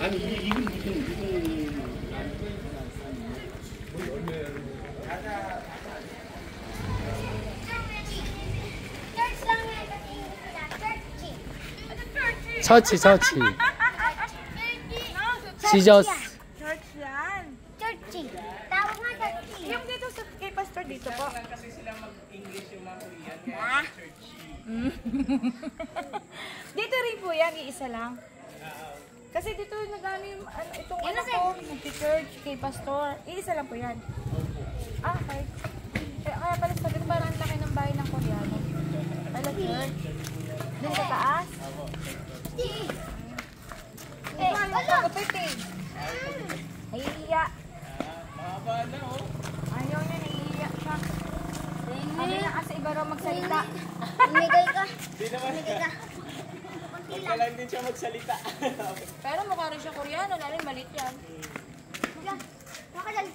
아니 이건 무슨 처치. Jesus. Church yan. Churchy. Tawag nga churchy. Yung dito sa kay pastor dito po. kasi sila mag-English yung mga Korean. Ah. Dito rin po yan, iisa lang. Kasi dito nagano yung itong Yan ano na, sir. ko, nag-church kay pastor. Iisa lang po yan. Ah, okay. Kaya pala sabi ko parang ang laki ng bahay ng Koreano. Pala church. Doon sa taas. Eh, wala. Nahihiya. Mahaba na oh. Ayaw niya, nahihiya siya. Sabi na kasi iba raw magsalita. Umigay ka. Di naman siya. Magkalang din siya magsalita. Pero mukha rin siya Koreano, lalo maliit yan. Wala. Wala ka dyan.